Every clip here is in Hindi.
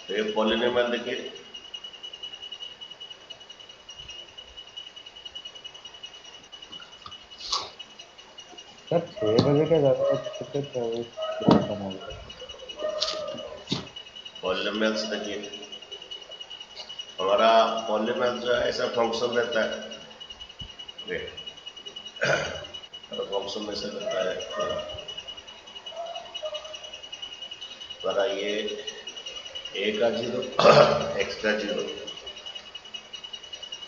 तो ये पॉलिनोमियल देखिए, सर 6 बजे क्या ज़्यादा बच्चे थे वो खत्म हो गया। पॉलिनोमियल्स देखिए, हमारा पॉलिनोमियल जो है ऐसा फंक्शन रहता है, फंक्शन में से रहता है हमारा ये ए का 0 एक्स का 0,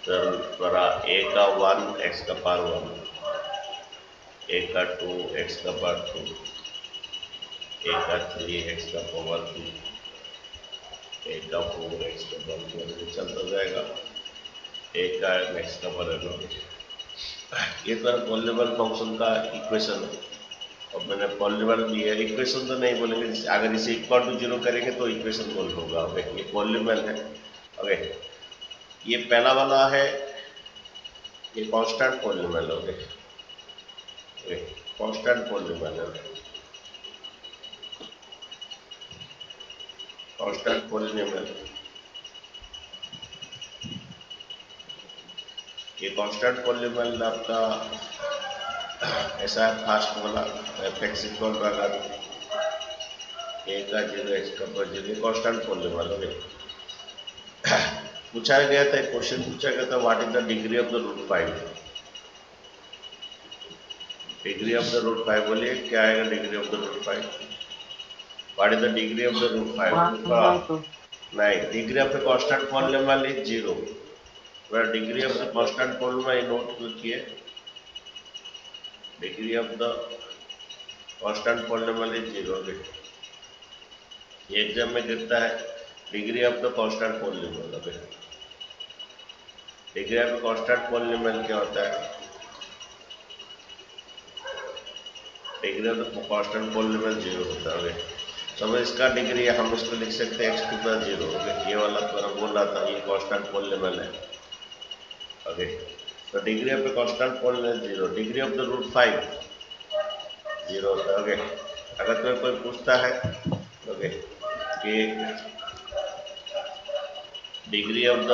फिर हमारा ए का 1 एक्स का पावर 1, ए का 2 एक्स का पावर 2, ए का 3 एक्स का पावर 3, ए का 4 एक्स का पावर 4, चलता जाएगा, ए का एक्स का पावर 9। ये तो पॉलिनोमियल फंक्शन का इक्वेशन है। और मैंने पॉलिनोमियल भी है, इक्वेशन तो नहीं बोलेंगे, अगर इसे इक्वल टू 0 करेंगे तो इक्वेशन बोल होगा। ओके, ये पॉलिनोमियल है। ओके, ये पहला वाला है, ये constant polynomial. Okay, constant polynomial है, कांस्टेंट पॉलिनोमियल। ये कांस्टेंट पॉलिनोमियल आपका ऐसा है, फास्ट वाला एफ एक्स इक्वल टू अगर ए का 0 एक्स का 0, कांस्टेंट पॉलिनोमियल। ओके, पूछा गया था, क्वेश्चन पूछा गया था, what is the degree of the root 5। Degree of the root 5 बोलिए, क्या आएगा degree of the root 5? What is the degree of the root 5? नहीं, degree of the constant polynomial is 0। where degree of the constant polynomial note कीजिए, degree of the constant polynomial is 0। ये एग्जाम में गिरता है, degree of the constant polynomial. Okay, degree of the constant polynomial क्या होता है? Degree of the constant polynomial 0 होता है। ओके, तो इसका डिग्री हम इसको लिख सकते हैं x टू द 0। ओके, ये वाला तो बोल रहा था, ये कांस्टेंट पॉलिनोमियल है। ओके, तो degree of the constant polynomial 0, degree of the root 5 0 होता है। ओके, अगर तुम्हें कोई पूछता है ओके कि degree of the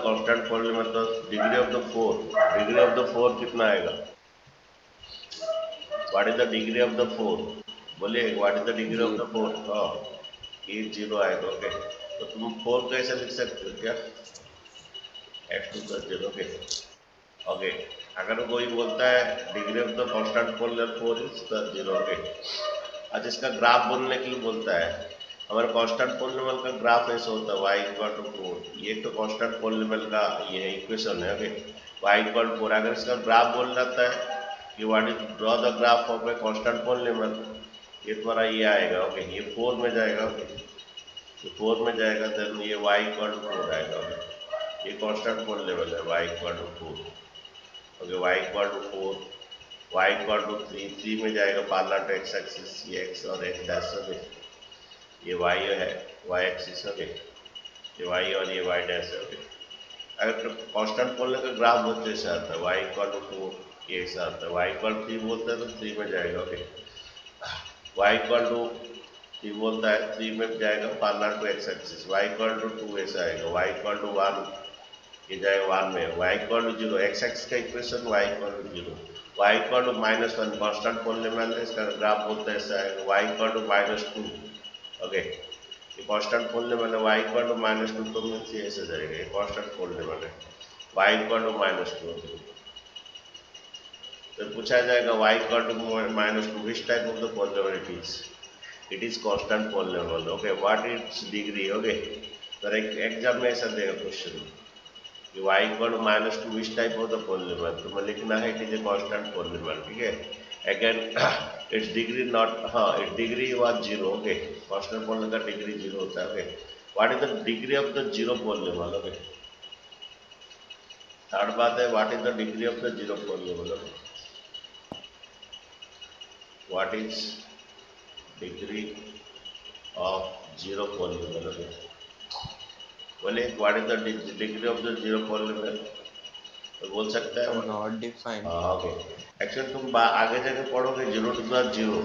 constant polynomial, मतलब degree of the 4, degree of the 4 कितना आएगा? What is the degree of the 4? बोलिए, what is the degree of the 4? हाँ, ये 0 आएगा। ओके, तो तुम 4 कैसे लिख सकते हो क्या? x to the 0। Okay, okay, अगर कोई बोलता है degree of the constant polynomial 4 is the 0। Okay, अच्छा, इसका ग्राफ बोलने के लिए बोलता है, हमारे कांस्टेंट पॉलिनोमियल का ग्राफ ऐसा होता है, y इक्वल टू 4। ये तो कांस्टेंट पॉलिनोमियल का ये है इक्वेशन है। ओके, y इक्वल टू 4, अगर इसका ग्राफ बोल जाता है कि what is draw the graph of A constant polynomial, ये तुम्हारा ये आएगा। ओके, ये 4 में जाएगा। ओके, ये 4 में जाएगा, देन ये y इक्वल टू 4 आएगा। ओके, ये कांस्टेंट पॉलिनोमियल है, y equal to 4। Okay, y equal to 4, y equal to 3, 3 में जाएगा पैरेलल टू x एक्सिस, ये x और x डैश। ओके, ये y है, y एक्सिस। ओके, ये y और ये y डैश है। ओके, अगर कांस्टेंट बोलने का ग्राफ बहुत ऐसे आता है, y इक्वल टू 4, ये ऐसा आता है, y इक्वल टू 3 बोलता है तो 3 में जाएगा। ओके, y इक्वल टू 3 बोलता है, 3 में जाएगा parallel to x axis, y equal to 2 ऐसा आएगा, y इक्वल टू 1 ये जाएगा 1 में, y equal to 0, x axis का equation y equal to 0, y equal to -1 constant polynomial है, इसका ग्राफ बोलता है ऐसा आएगा, y इक्वल टू -2। ओके, ये कांस्टेंट पॉलिनोमियल है, y इक्वल टू -2, तो मींस ये ऐसे जाएगा, ये कांस्टेंट पॉलिनोमियल है, y इक्वल टू -2। तो पूछा जाएगा y equal to -2, which type of the polynomial it is? It is constant polynomial. Okay, what it's degree? Okay, तो एक एग्जाम में ऐसा देगा क्वेश्चन कि y equal to -2, which type of the polynomial, तो मैं लिखना है it is a constant polynomial. ठीक है, अगेन इट्स डिग्री नॉट, हाँ, it's degree was 0। Okay, constant polynomial का डिग्री 0 होता है। Okay, what is the degree of the 0 polynomial? Okay, third बात है, what is the degree of the 0 polynomial? What is degree of 0 polynomial? Okay, बोले what is the degree of the 0 polynomial, तो बोल सकता है नॉट डिफाइंड। ओके, एक्चुअली तुम आगे जाके पढ़ोगे 0 टू द 0,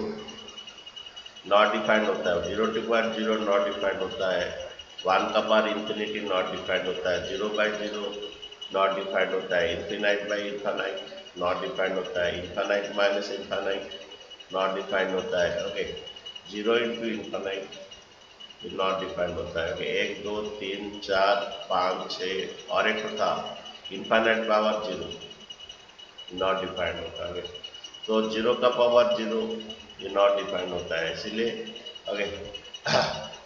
नॉट डिफाइंड होता है, 0 टू पॉइंट 0 नॉट डिफाइंड होता है, 1 का पावर इंफिनिटी नॉट डिफाइंड होता है, 0 बाई 0 नॉट डिफाइंड होता है, infinite by infinite not defined होता है, infinite minus infinite not defined होता है। Okay, 0 into infinite not defined होता है। ओके, 1 2 3 4 5 6 और एक था इन्फानाइट पावर 0 नॉट डिफाइंड होता है। तो 0 का पावर 0 ये नॉट डिफाइंड होता है, इसीलिए ओके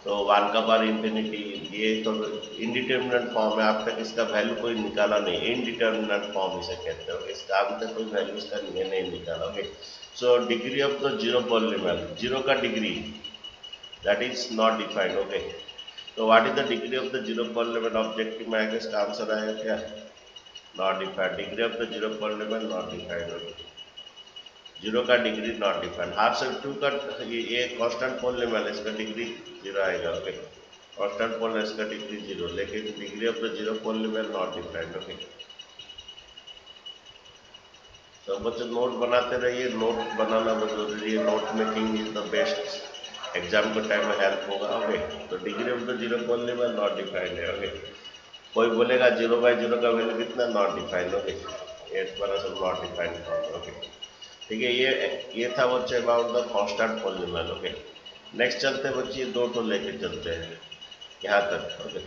तो 1 का पावर इंफिनिटी ये तो इनडिटर्मिनेट फॉर्म है, आप तक इसका वैल्यू कोई निकाला नहीं, इनडिटर्मिनेट फॉर्म इसे कहते हैं। इसका अभी तक कोई वैल्यू इसका नहीं निकाला। Okay, so degree of the zero polynomial, zero का degree that is not defined. Okay, तो what is the degree of the zero polynomial objective में आएगा, इसका आंसर आएगा क्या, not defined. Degree of the zero polynomial not defined, zero का डिग्री नॉट डिफाइंड। R2 का ये कांस्टेंट पॉलिनोमियल, इसका डिग्री 0 आएगा। ओके, कांस्टेंट पॉलिनोमियल इसका डिग्री 0, लेकिन degree of the zero polynomial not defined. Okay, तो बच्चों नोट बनाते रहिए, नोट बनाना बहुत जरूरी है, note making is the best, exam के टाइम में हेल्प होगा। ओके, तो degree of the zero polynomial not defined है। ओके, कोई बोलेगा 0 बाई 0 का वैल्यू कितना, नॉट डिफाइंड। ओके, ये बड़ा सब नॉट डिफाइंड। ओके, ठीक है, ये था बच्चे about the constant polynomial. Okay, next चलते हैं बच्चे, दो तो लेके चलते हैं यहाँ तक। ओके,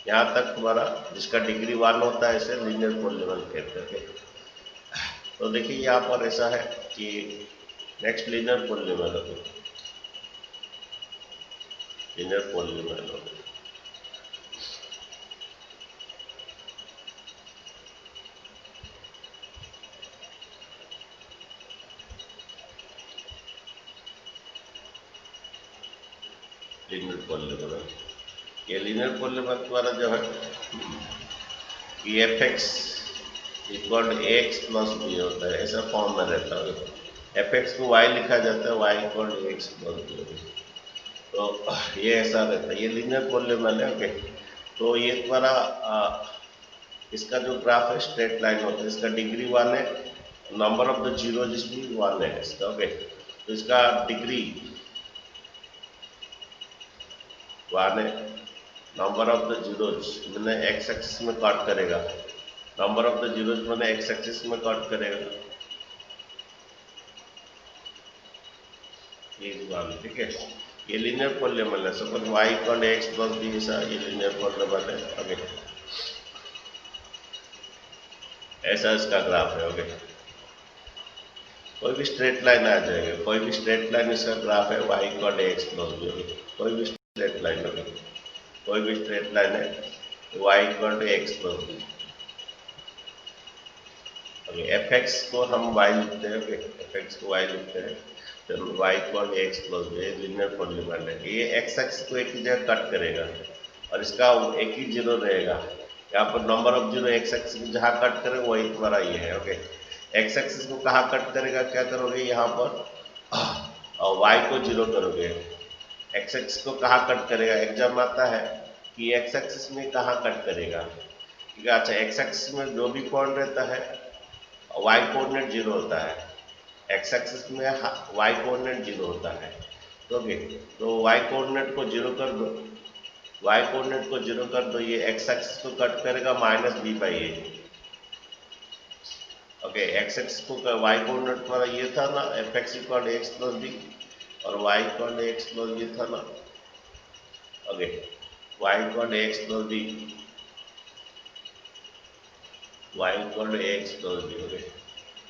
यहाँ तक तुम्हारा जिसका डिग्री 1 होता है इसे लीनियर पॉलिनोमियल कहते हैं। ओके, तो देखिए यहाँ पर ऐसा है कि next linear polynomial, okay, linear polynomial. Okay, linear polynomial, ये लीनियर पॉलिनोमियल तुम्हारा जो है कि f x equal to a x plus b होता है, ऐसा फॉर्म में रहता है। एफ एक्स को वाई लिखा जाता है, y equal to x plus b, तो ये ऐसा रहता है, ये लीनियर पॉलिनोमियल है। ओके, तो ये तुम्हारा इसका जो ग्राफ है स्ट्रेट लाइन होता है, इसका डिग्री 1 है, नंबर ऑफ द जीरो भी 1 है इसका। ओके, तो इसका डिग्री 1 है, नंबर ऑफ द जीरोज मैंने एक्स एक्सिस में कट करेगा, नंबर ऑफ द जीरोज मैंने एक्स एक्सिस में कट करेगा, ये 1, ठीक है। ये लीनियर पॉलिनोमियल है, suppose y equal x plus b, ऐसा ये लीनियर पॉलिनोमियल है। ओके, ऐसा इसका ग्राफ है। ओके, कोई भी स्ट्रेट लाइन आ जाएगा, कोई भी स्ट्रेट लाइन इसका ग्राफ है, y equal x plus b. कोई भी स्ट्रेट लाइन, ओके, कोई भी स्ट्रेट लाइन है, y equal to x plus b. Okay, f x को हम y लिखते हैं। ओके, एफ एक्स को y लिखते हैं, तो y equal to x plus b linear polynomial है। ये एक्स एक्स को एक ही जगह कट करेगा और इसका एक ही जीरो रहेगा, यहाँ पर number of zero x x जहाँ कट करे वही तुम्हारा ये है। ओके, एक्स एक्सिस को कहाँ कट करेगा, क्या करोगे यहाँ पर और वाई को जीरो करोगे, एक्स एक्सिस को कहाँ कट करेगा, एग्जाम आता है कि एक्स एक्सिस में कहाँ कट करेगा, ठीक है। अच्छा, एक्स एक्सिस में जो भी पॉइंट रहता है वाई कोऑर्डिनेट जीरो होता है, एक्स एक्सिस में वाई कोऑर्डिनेट जीरो होता है। ओके, तो वाई कोऑर्डिनेट को जीरो कर दो, वाई कोऑर्डिनेट को जीरो कर दो, ये एक्स एक्सिस को कट करेगा minus b by a. Okay, x x को वाई कोऑर्डिनेट तुम्हारा ये था ना, f x equal x plus b, और y equal x plus b था ना। Okay, y equal x plus b, y equal x plus b. Okay,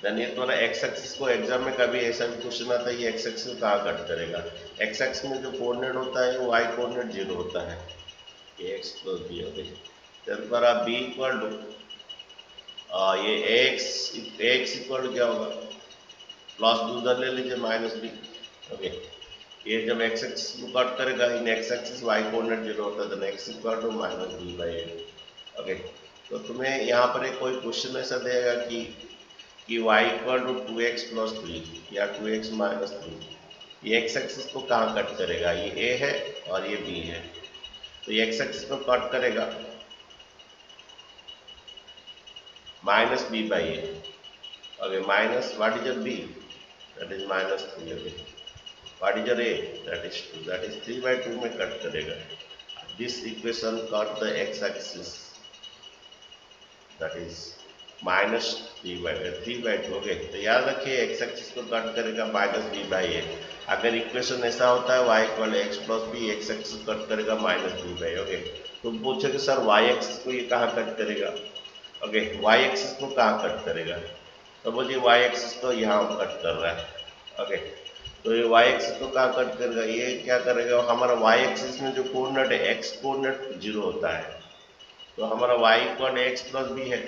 then ये तुम्हारा एक्स एक्सिस को एग्जाम में कभी ऐसा भी क्वेश्चन आता है, ये एक्स एक्सिस को कहाँ कट करेगा, एक्स एक्स में जो कोऑर्डिनेट होता है वो वाई कोऑर्डिनेट जीरो होता है, ये x plus b. Okay, then तुम्हारा बी इक्वल टू ये एक्स इक्वल क्या होगा, प्लस भी उधर ले लीजिए माइनस बी। ओके, ये जब एक्स एक्सिस को कट करेगा, in x axis y coordinate zero होता है, तो x equal to minus b by a. Okay, तो तुम्हें यहाँ पर एक कोई क्वेश्चन ऐसा देगा कि Y equal to 2x plus 3 या 2x माइनस 3, ये एक्स एक्सिस को कहाँ कट करेगा, ये ए है और ये बी है, तो ये एक्स एक्सिस को कट करेगा minus b by a. Okay, minus what is b, that is minus 3। Okay, what is your a, that is 3/2 में कट करेगा। This equation cut the x axis that is -3/2। ओके, तो याद रखिए एक्स एक्सिस को कट करेगा -b/a। अगर इक्वेशन ऐसा होता है y = x + b, x axis cut करेगा -b/a। ओके, तुम पूछोगे सर y एक्सिस को ये कहाँ कट करेगा? ओके, y एक्सिस को कहाँ कट करेगा? तो बोलिए y एक्सिस को यहाँ कट कर रहा है। ओके, तो ये y एक्सिस को कहाँ कट करेगा? ये क्या करेगा, हमारा y एक्सिस में जो कोऑर्डिनेट है x कोऑर्डिनेट 0 होता है, तो हमारा y = x + b है,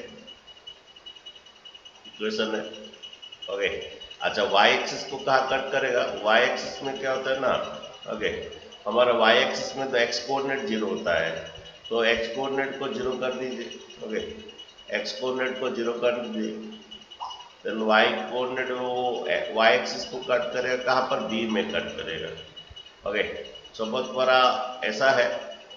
इक्वेशन है। ओके, अच्छा y एक्सिस को कहाँ कट करेगा? y एक्सिस में क्या होता है ना, ओके, हमारा y एक्सिस में तो x कोऑर्डिनेट 0 होता है, तो x कोऑर्डिनेट को 0 कर दीजिए। ओके, x कोऑर्डिनेट को 0 कर दीजिए, देन y कोऑर्डिनेट वो y एक्सिस को कट करेगा कहाँ पर? b में कट करेगा। ओके, सपोज पर ऐसा है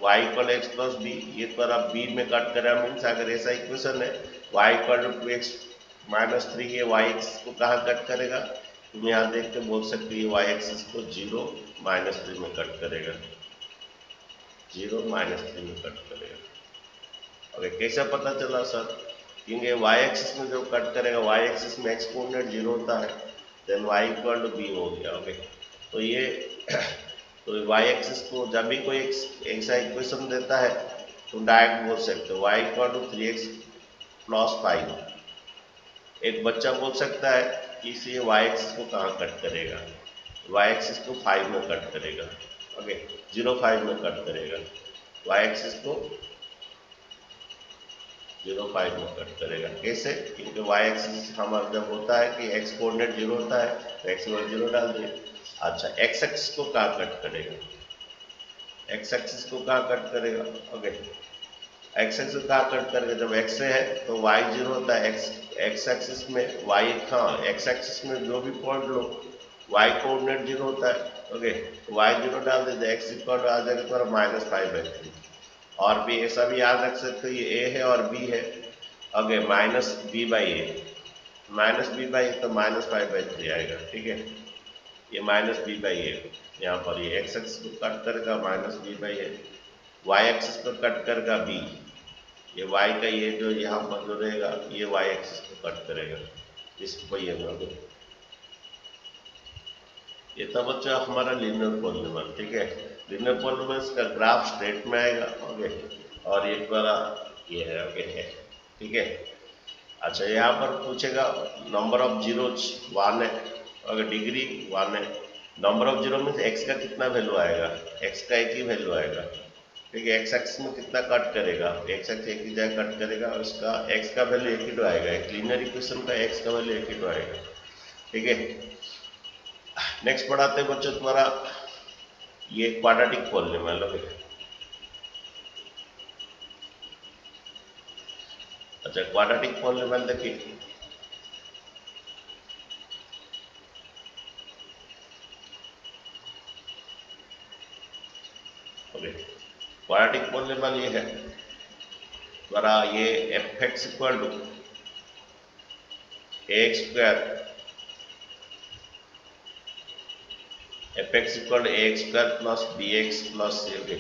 y = x + b, ये पर b में कट करेगा, मीन्स अगर ऐसा इक्वेशन है y = 2x - 3, ये y एक्सिस को कहाँ कट करेगा? तुम यहाँ देख के बोल सकते हो y एक्सिस को 0 - 3 में कट करेगा, 0 - 3 में कट करेगा। ओके, कैसे पता चला सर? क्योंकि y एक्सिस में जो कट करेगा, y एक्सिस में x कोऑर्डिनेट 0 होता है, देन y = b हो गया। ओके, तो ये तो y एक्सिस को जब भी कोई ऐसा इक्वेशन देता है तो डायरेक्ट बोल सकते हो y = 3x + 5। एक बच्चा बोल सकता है कि इसे y एक्सिस को कहाँ कट करेगा? y एक्सिस को 5 में कट करेगा। ओके, 0,5 में कट करेगा, y एक्सिस को 0,5 में कट करेगा। कैसे? क्योंकि y एक्सिस हमारा जब होता है कि x कोऑर्डिनेट 0 होता है तो x = 0 डाल दिए। अच्छा, x एक्सिस को कहाँ कट करेगा? x एक्सिस को कहाँ कट करेगा? ओके, x एक्सिस कहाँ कट करेगा? जब x से है तो y 0 होता है, x एक्सिस में y, हाँ x एक्सिस में जो भी पॉइंट लो y कोऑर्डिनेट 0 होता है। ओके, y 0 डाल देते, x इक्वल आ जाएगा तुम्हारा -5/3। और भी ऐसा भी याद रख सकते हो, ये a है और b है। ओके, -b/a, -b/a तो -5/3 आएगा। ठीक है, ये -b/a, यहाँ पर ये x एक्सिस को कट करेगा -b/a, y एक्सिस को कट करेगा b, ये y का ये जो यहाँ पर जो रहेगा ये y एक्सिस को कट करेगा, इसको ये में। ये तो बच्चा हमारा लीनियर पॉलिनॉमियल। ठीक है, लीनियर पॉलिनॉमियल का ग्राफ स्ट्रेट में आएगा। ओके, और ये द्वारा ये है। ओके है, ठीक है। अच्छा, यहाँ पर पूछेगा नंबर ऑफ जीरोज 1 है, अगर डिग्री 1 है, number of zero means x का कितना वैल्यू आएगा? x का एक ही वैल्यू आएगा। ठीक है, x एक्सिस में कितना कट करेगा? x एक्सिस एक ही जगह कट करेगा और इसका x का वैल्यू एक ही तो आएगा। एक लीनियर इक्वेशन का x का वैल्यू एक ही तो आएगा। ठीक है, नेक्स्ट पढ़ाते हैं बच्चों तुम्हारा ये क्वाड्रेटिक पॉलिनॉमियल। ओके, अच्छा क्वाड्रेटिक पॉलिनॉमियल देखिए, ओके क्वाड्रेटिक पॉलिनॉमियल ये है द्वारा ये f(x) = ax² f(x) = ax² + bx + c।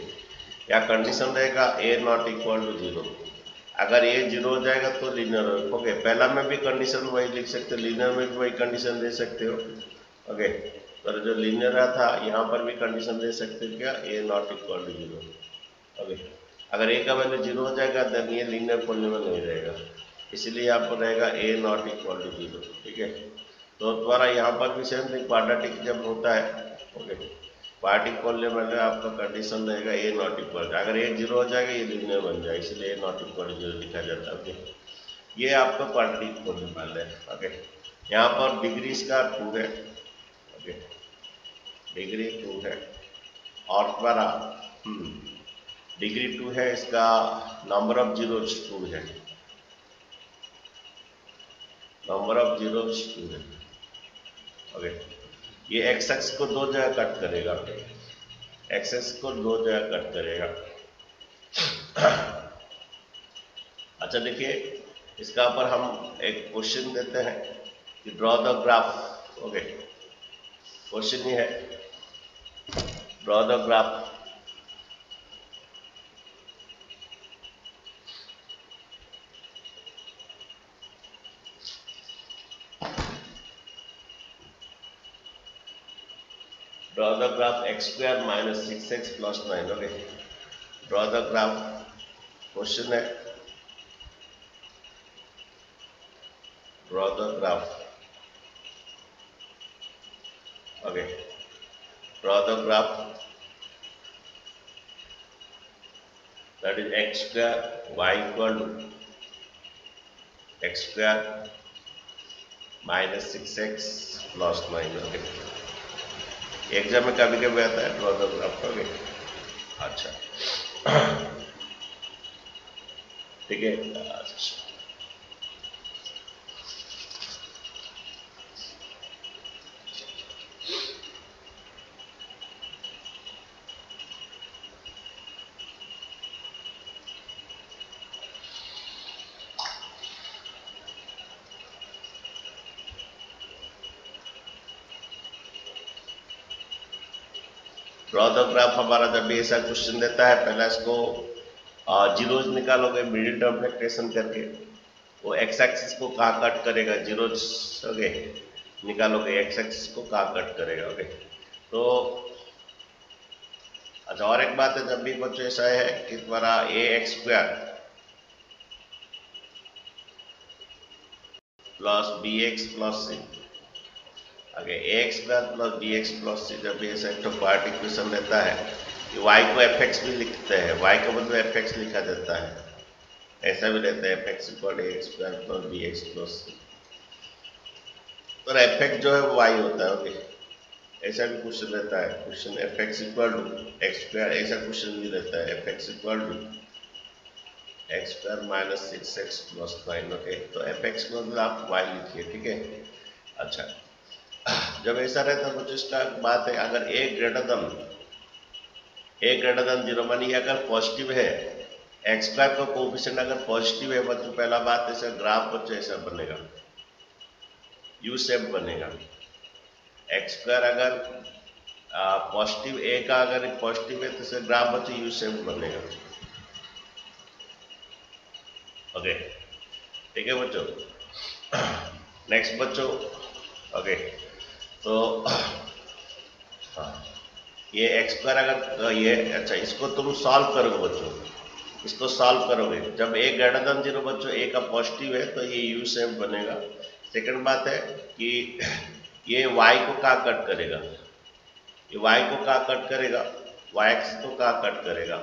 या कंडीशन रहेगा a ≠ 0। अगर a 0 हो जाएगा तो लीनियर। ओके, पहला में भी कंडीशन वही लिख सकते हो, लीनियर में भी वही कंडीशन दे सकते हो। ओके, पर जो लीनियर था यहाँ पर भी कंडीशन दे सकते हो, क्या a ≠ 0। ओके, अगर a का वैल्यू 0 हो जाएगा देन ये लीनियर पॉलिनॉमियल नहीं रहेगा, इसलिए यहाँ पर रहेगा a ≠ 0। ठीक है, तो द्वारा यहाँ पर भी सेम थिंग, क्वाड्रेटिक जब होता है, ओके क्वाड्रेटिक पॉलिनॉमियल में आपका कंडीशन रहेगा a ≠ अगर a 0 हो जाएगा ये लीनियर बन जाएगा, इसलिए a ≠ 0 लिखा जाता है। ओके, ये आपका क्वाड्रेटिक पॉलिनॉमियल है। ओके, यहाँ पर डिग्री इसका 2 है। ओके, डिग्री 2 है और द्वारा डिग्री 2 है, इसका नंबर ऑफ जीरोज 2 है, नंबर ऑफ जीरोज 2 है। ओके, ये एक्स एक्स को 2 जगह कट करेगा, एक्स एक्स को 2 जगह कट करेगा। अच्छा देखिए, इसका पर हम एक क्वेश्चन देते हैं कि draw the graph. Okay, question ये है Draw the graph. Draw the graph x square minus 6x plus 9. Okay. Draw the graph. Question है. Draw the graph. Okay. Draw the graph. That is x square y equal to x square minus 6x plus 9. Okay. Exam में कभी कभी आता है ड्रॉ द ग्राफ. ओके. अच्छा. ठीक है. ड्रॉ द ग्राफ हमारा जब भी ऐसा क्वेश्चन देता है पहला इसको जीरोज निकालोगे मिडिल टर्म फ्लैक्टेशन करके. वो एक्स एक्सिस को कहाँ कट करेगा जीरोज. ओके. निकालोगे एक्स एक्सिस को कहाँ कट करेगा. ओके. तो अच्छा और एक बात है जब भी बच्चों ऐसा है कि तुम्हारा a x square plus b x plus c. Okay. A x square plus b x plus c जब भी ऐसा एक तो पार्ट इक्वेशन रहता है कि y को एफ एक्स भी लिखते हैं. y का मतलब एफ एक्स लिखा जाता है. ऐसा भी रहता है f x equal a x square plus b x plus c. तो एफ एक्स जो है वो y होता है. ओके. ऐसा भी क्वेश्चन रहता है. Question f x equal to x square ऐसा क्वेश्चन भी रहता है. F x equal to x square minus 6x plus 9. Okay. तो एफ एक्स को मतलब आप y लिखिए. ठीक है. अच्छा. जब ऐसा रहता है तो इसका बात है अगर a ग्रेटर देन 0 मानिए अगर पॉजिटिव है एक्स स्क्वायर का कोएफिशिएंट अगर पॉजिटिव है तो पहला बात ऐसा ग्राफ बच्चों ऐसा बनेगा यू शेप बनेगा. एक्स स्क्वायर अगर पॉजिटिव ए का अगर पॉजिटिव है तो इसका ग्राफ बच्चों यू शेप बनेगा. ओके. ठीक है बच्चों. नेक्स्ट बच्चों. ओके. तो हाँ ये एक्स स्क्वायर अगर ये अच्छा इसको तुम सॉल्व करोगे बच्चों. इसको सॉल्व करोगे जब ए ग्रेटर देन 0 बच्चों ए का पॉजिटिव है तो ये यू शेप बनेगा. सेकंड बात है कि ये y को कहाँ कट करेगा. ये y को कहाँ कट करेगा y एक्स को कहाँ कट करेगा.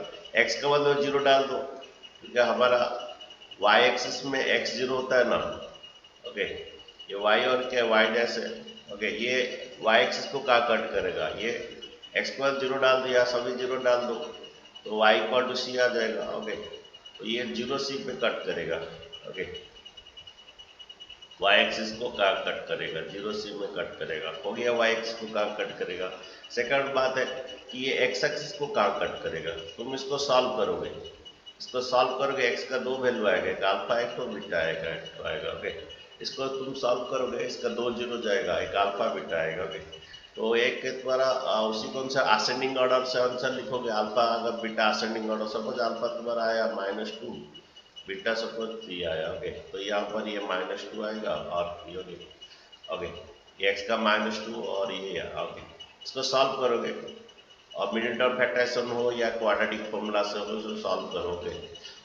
x का मतलब 0 डाल दो क्योंकि हमारा y एक्सिस में x 0 होता है ना. ओके. ये y और क्या y डैश है. ओके. ये y एक्सिस को कहाँ कट करेगा. ये x को 0 डाल दो या सभी 0 डाल दो तो y इक्वल टू सी आ जाएगा. ओके. तो ये 0 सी पे कट करेगा. ओके. y एक्सिस को कहाँ कट करेगा 0 सी में कट करेगा. हो गया. y एक्सिस को कहाँ कट करेगा. सेकंड बात है कि ये x एक्सिस को कहाँ कट करेगा. तुम इसको सॉल्व करोगे. इसको सॉल्व करोगे x का 2 वैल्यू आएगा. एक अल्फा एक तो बीटा आएगा. ओके. इसको तुम सॉल्व करोगे इसका 2 0 जाएगा. एक अल्फा बीटा आएगा. ओके. तो एक के द्वारा उसी कौन सा असेंडिंग ऑर्डर से आंसर लिखोगे. अल्फा अगर beta ascending order suppose alpha तुम्हारा आया -2 बीटा सपोज 3 आया. ओके. तो यहाँ पर ये -2 आएगा और ये ओके ये x का -2 और ये. ओके. इसको सॉल्व करोगे और मिडिल टर्म फैक्टराइजेशन हो या क्वाड्रेटिक फॉर्मूला से हो तो सॉल्व करोगे.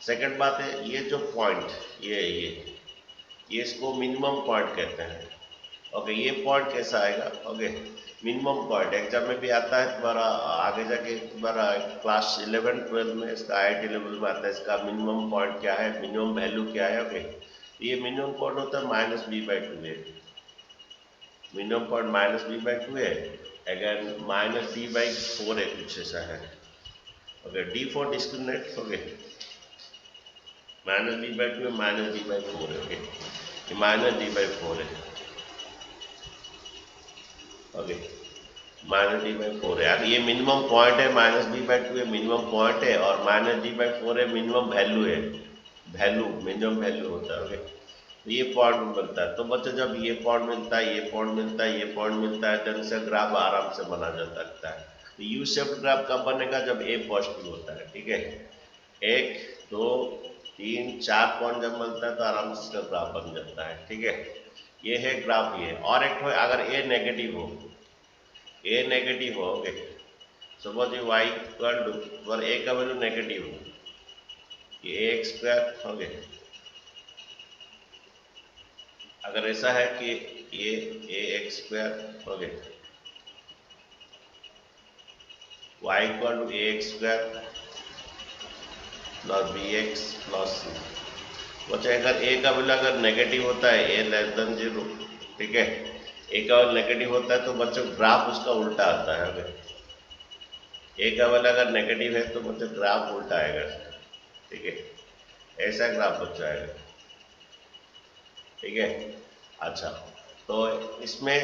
सेकंड बात है ये जो पॉइंट ये इसको मिनिमम पॉइंट कहते हैं. ओके. ये पॉइंट कैसा आएगा. ओके. मिनिमम पॉइंट एग्जाम में भी आता है तुम्हारा आगे जाके तुम्हारा क्लास 11-12 में इसका IIT लेवल में आता है. इसका मिनिमम पॉइंट क्या है मिनिमम वैल्यू क्या है. ओके. ये मिनिमम पॉइंट होता है -b/2 है. मिनिमम पॉइंट -b/2 है. अगेन -d/4 है कुछ ऐसा है. Okay. d4 discriminate. Okay. -d/2 है -d/4 है. ओके. ये -d/4 है. ओके. -d/4 है. अब ये मिनिमम पॉइंट है -b/2 है मिनिमम पॉइंट है और -d/4 है मिनिमम वैल्यू है. वैल्यू मिनिमम वैल्यू होता है. ओके. तो ये पॉइंट मिलता है. तो बच्चों जब ये पॉइंट मिलता है ये पॉइंट मिलता है ये पॉइंट मिलता है तो इसका ग्राफ आराम से बना जा सकता है. तो यू शेप्ड ग्राफ कब बनेगा, जब ए पॉजिटिव होता है, ठीक है। 1 2 3 4 पॉइंट जब मिलता है तो आराम से इसका ग्राफ बन जाता है, ठीक है। ये है ग्राफ, ये और एक हो अगर ए नेगेटिव हो, ए नेगेटिव हो, ओके, सपोज ये y इक्वल टू और ए का वैल्यू नेगेटिव हो, ये ए एक्स स्क्वायर हो गया। अगर ऐसा है कि ये ए एक्स स्क्वायर हो गया, y equal to a x square plus b x plus c. बच्चे अगर ए का वैल्यू अगर नेगेटिव होता है, ए लेस देन 0, ठीक है, ए का वैल्यू नेगेटिव होता है तो बच्चों ग्राफ उसका उल्टा आता है। अगर ए का वैल्यू अगर नेगेटिव है तो बच्चों ग्राफ उल्टा आएगा, ठीक है, ऐसा ग्राफ बच्चा आएगा, ठीक है। अच्छा, तो इसमें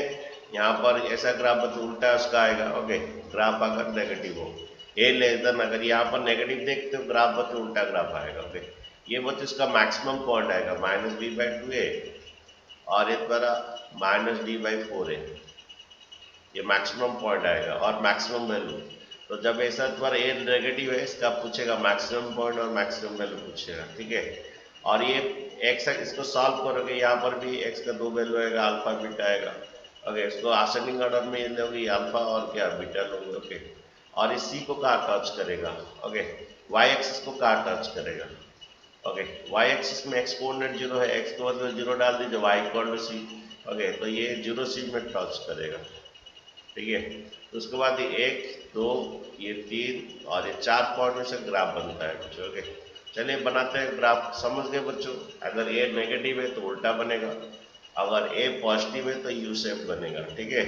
यहाँ पर ऐसा ग्राफ बच्चों उल्टा उसका आएगा, ओके, ग्राफ अगर नेगेटिव हो, ए लेस देन, अगर यहाँ पर नेगेटिव देखते हो ग्राफ बच्चों उल्टा ग्राफ आएगा, ओके। ये बच्चों इसका मैक्सिमम पॉइंट आएगा -b/2a और इस द्वारा -d/4a, ये मैक्सिमम पॉइंट आएगा और मैक्सिमम वैल्यू। तो जब ऐसा द्वारा ए नेगेटिव है, इसका पूछेगा मैक्सिमम पॉइंट और मैक्सिमम वैल्यू पूछेगा, ठीक है। और ये एक्स, इसको सॉल्व करोगे, यहाँ पर भी एक्स का 2 वैल्यू आएगा, अल्फा बीटा आएगा, ओके। इसको असेंडिंग ऑर्डर में लोगे, अल्फा और क्या बीटा लोगे, ओके। और इस सी को कहाँ टच करेगा, ओके, वाई एक्सिस को कहाँ टच करेगा, ओके। वाई एक्सिस में एक्स कोऑर्डिनेट 0 है, एक्स को 0 डाल दीजिए, y equal to c, okay, तो ये 0 सी में टच करेगा, ठीक है। तो उसके बाद ये 1 2 ये 3 और ये 4 पॉइंट में से ग्राफ बनता है बच्चों, ओके। चलिए बनाते हैं ग्राफ, समझ गए बच्चों। अगर ए नेगेटिव है तो उल्टा बनेगा, अगर ए पॉजिटिव है तो यू शेप बनेगा, ठीक है।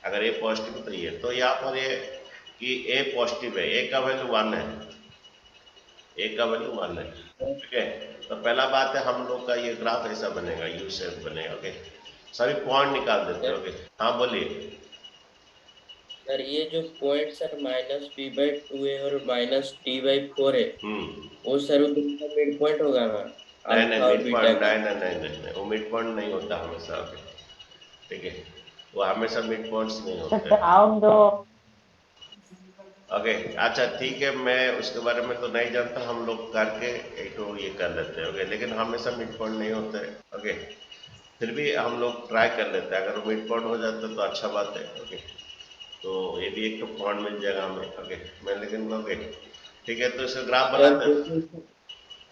अगर ए पॉजिटिव तो ये, तो यहाँ पर ये कि ए पॉजिटिव है, ए का वैल्यू 1 है, ए का वैल्यू 1 है, ठीक है। तो पहला बात है हम लोग का ये ग्राफ ऐसा बनेगा, यू शेप बनेगा, ओके। सभी पॉइंट निकाल देते हैं, ओके। हाँ बोलिए सर। ये जो पॉइंट सर -b/2a और -d/4 है, वो सर उनका मिड पॉइंट होगा ना, नहीं नहीं अल्फा और मिड बीटा पॉइंट, का। नहीं नहीं नहीं नहीं वो मिड पॉइंट नहीं होता हमेशा, ओके, ठीक है, वो हमेशा मिड पॉइंट्स नहीं होते, ओके। अच्छा ठीक है, मैं उसके बारे में तो नहीं जानता, हम लोग करके एक तो ये कर लेते हैं, ओके, लेकिन हमेशा मिड पॉइंट नहीं होते हैं, ओके। फिर भी हम लोग ट्राई कर लेते हैं, अगर मिड पॉइंट हो जाता है तो अच्छा बात है, ओके। तो ये भी एक तो पॉइंट मिल जाएगा हमें, ओके। मैं लेकिन ओके ठीक है, तो इसका ग्राफ बनाते हैं।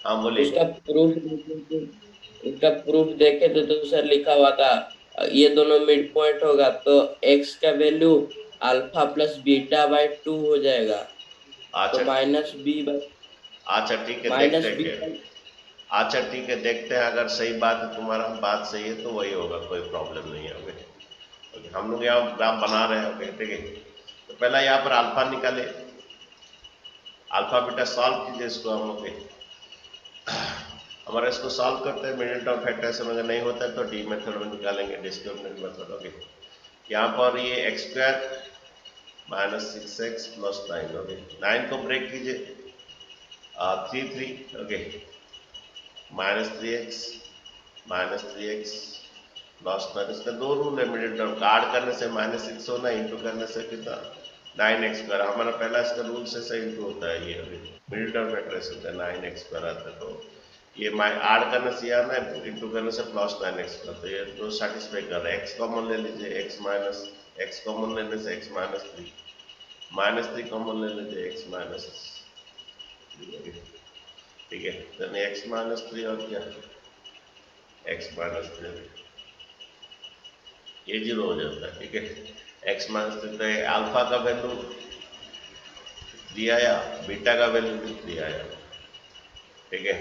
हाँ बोलिए। उसका प्रूफ उसका प्रूफ देखे तो सर लिखा हुआ था, ये दोनों मिड पॉइंट होगा तो एक्स का वैल्यू अल्फा प्लस बीटा/2 हो जाएगा, तो अच्छा -b अच्छा ठीक है, देखते माइनस हैं बी। क्या। अच्छा ठीक है, देखते हैं, अगर सही बात है, तुम्हारा बात सही है तो वही होगा, कोई प्रॉब्लम नहीं है, ओके। ओके, हम लोग यहाँ ग्राफ बना रहे हैं, ओके, ठीक है। तो पहला यहाँ पर अल्फा निकाले, अल्फा बीटा सॉल्व कीजिए इसको हम, ओके। हमारा इसको सॉल्व करते हैं, मिडिल टर्म फैक्टराइजेशन अगर नहीं होता है तो डी मेथड में निकालेंगे, डिस्क्रिमिनेंट मेथड, ओके। यहाँ पर ये एक्स स्क्वायर -6x + 9, ओके। 9 को ब्रेक कीजिए, 3 ओके, -3x प्लस 9, इसका दो रूल है मिडिल टर्म का, ऐड करने से -6 होना, इंटू करने से कितना 9x², हमारा पहला इसका रूल से इंटू होता है, ये मिडिल टर्म फैक्टराइजेशन होता है, 9x² आता है, तो ये ऐड करने से यह ना, इंटू करने से +9x², तो ये दो सेटिस्फाई कर रहा है। x कॉमन ले लीजिए, x कॉमन लेने से x -3 कॉमन ले लीजिए, x -3, ठीक है। तो x -3 और क्या x -3 ये 0 हो जाता है, ठीक है। x -3 तो अल्फा का वैल्यू 3 आया, बीटा का वैल्यू भी 3 आया, ठीक है।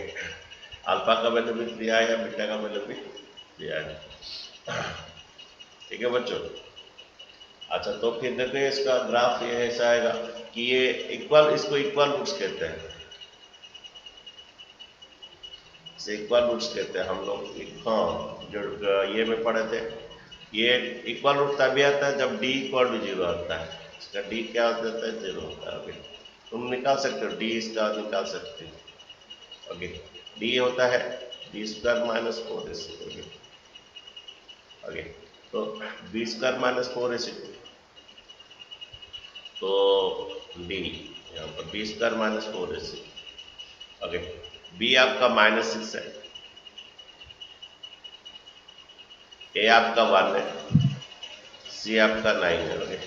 अल्फा का वैल्यू भी 3 आया, बीटा का वैल्यू भी 3 आया, ठीक है बच्चों। अच्छा तो फिर देखिए इसका ग्राफ ये ऐसा आएगा कि ये इक्वल, इसको इक्वल रूट्स कहते हैं, इसे इक्वल रूट्स कहते हैं हम लोग, हाँ जो ये में पढ़े थे, ये इक्वल रूट तभी आता है जब d = 0 आता है, इसका d क्या होता है 0 होता है, ओके। तुम निकाल सकते हो d, इसका निकाल सकते हो, ओके। d होता है d² - 4ac, ओके, ओके। तो b² - 4ac, तो डी, यहाँ पर b square minus 4ac। Okay, b आपका -6 है, ए आपका 1 है, सी आपका 9 है। Okay,